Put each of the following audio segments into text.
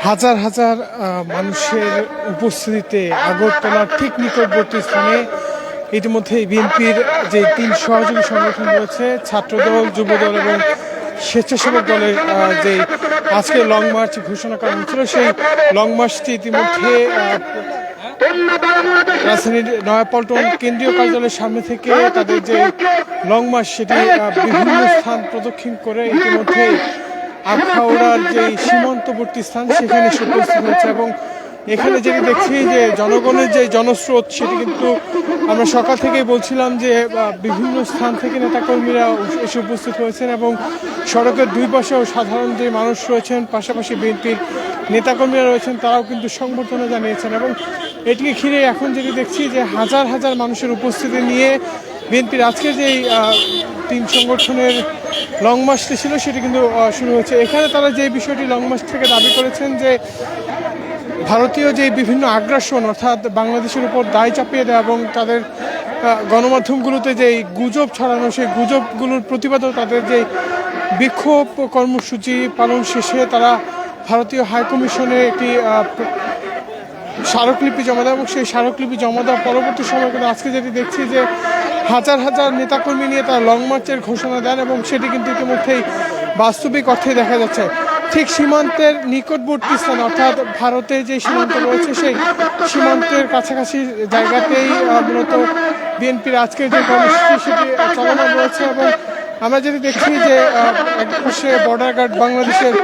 হাজার হাজার মানুষের উপস্থিতিতে আগরতলার ঠিক নিকটবর্তী স্থানে ইতিমধ্যে বিএনপির যে 3 সহযোগী সংগঠন রয়েছে, ছাত্রদল, যুবদল এবং স্বেচ্ছাসেবক দলের যে আজকে লং মার্চ ঘোষণা করা হয়েছিল, সেই লং মার্চটি ইতিমধ্যে রাজধানীর নয়াপল্টন কেন্দ্রীয় কার্যালয়ের সামনে থেকে তাদের যে লং মার্চ সেটি বিভিন্ন স্থান প্রদক্ষিণ করে ইতিমধ্যে আখাউড়ার যে সীমান্তবর্তী স্থান সেখানে উপস্থিত হয়েছে। এবং এখানে যেটি দেখছি যে জনগণের যে জনস্রোত সেটি কিন্তু আমরা সকাল থেকেই বলছিলাম যে বিভিন্ন স্থান থেকে নেতাকর্মীরা এসে উপস্থিত হয়েছেন এবং সড়কের দুই পাশেও সাধারণ যে মানুষ রয়েছেন, পাশাপাশি বিএনপির নেতাকর্মীরা রয়েছেন, তারাও কিন্তু সংবর্ধনা জানিয়েছেন। এবং এটিকে ঘিরে এখন যেটি দেখছি যে হাজার হাজার মানুষের উপস্থিতি নিয়ে বিএনপির আজকের যেই 3 সংগঠনের লং মার্চটি ছিল সেটি কিন্তু শুরু হয়েছে। এখানে তারা যে বিষয়টি লং মার্চ থেকে দাবি করেছেন যে ভারতীয় যে বিভিন্ন আগ্রাসন, অর্থাৎ বাংলাদেশের উপর দায় চাপিয়ে দেওয়া এবং তাদের গণমাধ্যমগুলোতে যে গুজব ছড়ানো, সেই গুজবগুলোর প্রতিবাদও তাদের যে বিক্ষোভ কর্মসূচি পালন শেষে তারা ভারতীয় হাইকমিশনে একটি স্মারকলিপি জমা দেয় এবং সেই স্মারকলিপি জমা দেওয়ার পরবর্তী সময় কিন্তু আজকে যেটি দেখছি যে হাজার হাজার নেতাকর্মী নিয়ে তারা লং মার্চের ঘোষণা দেন এবং সেটি কিন্তু ইতিমধ্যেই বাস্তবিক অর্থে দেখা যাচ্ছে। ঠিক সীমান্তের নিকটবর্তী স্থান, অর্থাৎ ভারতের যে সীমান্ত রয়েছে সেই সীমান্তের কাছাকাছি জায়গাতেই মূলত বিএনপির আজকের যে কর্মসূচি সেটি চলমান রয়েছে। এবং আমরা যেটি দেখছি যে একপাশে বর্ডার গার্ড বাংলাদেশের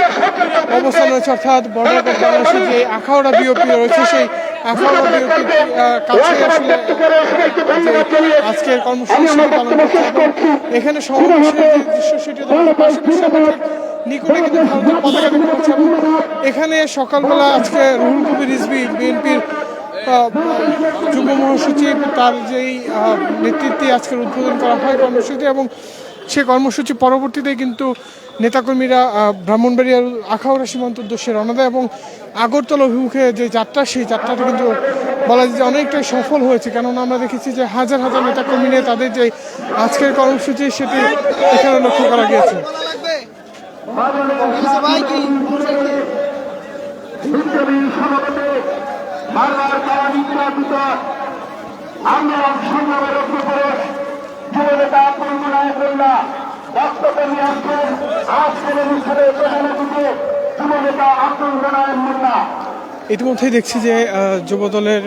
অবস্থান রয়েছে, অর্থাৎ বর্ডার গার্ড বাংলাদেশের যে আখাউড়া বিওপি রয়েছে সেই আখাউড়া বিওপির কাছে আসলে আজকের কর্মসূচি পালন করছে। এবং এখানে সমাবেশের যে দৃশ্য সেটি পাশাপাশি আমাদের নিকটে কিন্তু ভারতের পতাকা দেখতে পাচ্ছে। এবং এখানে সকালবেলা আজকে রুহুল কবির রিজভী, বিএনপির যুগ্ম মহাসচিব, তার যেই নেতৃত্বে আজকের উদ্বোধন করা হয় কর্মসূচি এবং সে কর্মসূচি পরবর্তীতে কিন্তু নেতাকর্মীরা ব্রাহ্মণবাড়িয়ার আখাউড়া সীমান্ত উদ্দেশ্যে রওনা দেয় এবং আগরতলা অভিমুখে যে যাত্রা, সেই যাত্রাটা কিন্তু বলা যায় যে অনেকটাই সফল হয়েছে। কেননা আমরা দেখেছি যে হাজার হাজার নেতাকর্মী নিয়ে তাদের যে আজকের কর্মসূচি সেটি এখানে লক্ষ্য করা গিয়েছে। ইতিমধ্যেই দেখছি যে যুবদলের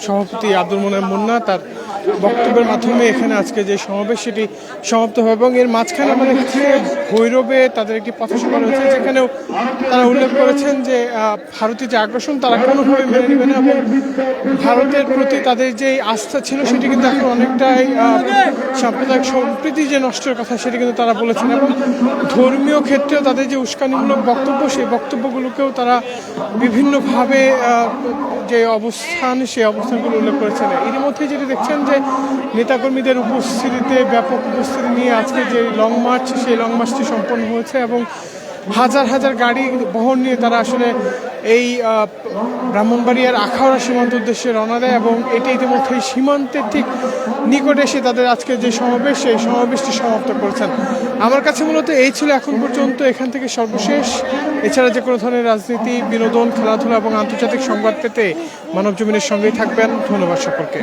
সভাপতি আব্দুল মোনায়েম মুন্না তার বক্তব্যের মাধ্যমে এখানে আজকে যে সমাবেশ সেটি সমাপ্ত হয় এবং এর মাঝখানে আমরা দেখছি ভৈরবে তাদের একটি পথসভা রয়েছে, যেখানেও তারা উল্লেখ করেছেন যে ভারতীয় যে আগ্রাসন তারা কোনোভাবে মেনে নেবে না এবং ভারতের প্রতি তাদের যে আস্থা ছিল সেটি কিন্তু এখন অনেকটাই সাম্প্রদায়িক সম্প্রীতি যে নষ্টের কথা সেটি কিন্তু তারা বলেছেন। এবং ধর্মীয় ক্ষেত্রেও তাদের যে উস্কানিমূলক বক্তব্য, সেই বক্তব্যগুলোকেও তারা বিভিন্নভাবে যে অবস্থান, সেই অবস্থানগুলো উল্লেখ করেছেন। এর মধ্যে যেটি দেখছেন যে নেতাকর্মীদের উপস্থিতিতে ব্যাপক উপস্থিতি নিয়ে আজকে যে লং মার্চ, সেই লং মার্চটি সম্পন্ন হয়েছে এবং হাজার হাজার গাড়ি বহন নিয়ে তারা আসলে এই ব্রাহ্মণবাড়িয়ার আখাউড়া সীমান্ত উদ্দেশ্যে রওনা দেয় এবং এটি ইতিমধ্যে সীমান্তের ঠিক নিকটে এসে তাদের আজকে যে সমাবেশ, সেই সমাবেশটি সমাপ্ত করেছেন। আমার কাছে মূলত এই ছিল এখন পর্যন্ত এখান থেকে সর্বশেষ। এছাড়া যে কোনো ধরনের রাজনীতি, বিনোদন, খেলাধুলা এবং আন্তর্জাতিক সংবাদ পেতে মানবজমিনের সঙ্গেই থাকবেন। ধন্যবাদ সকলকে।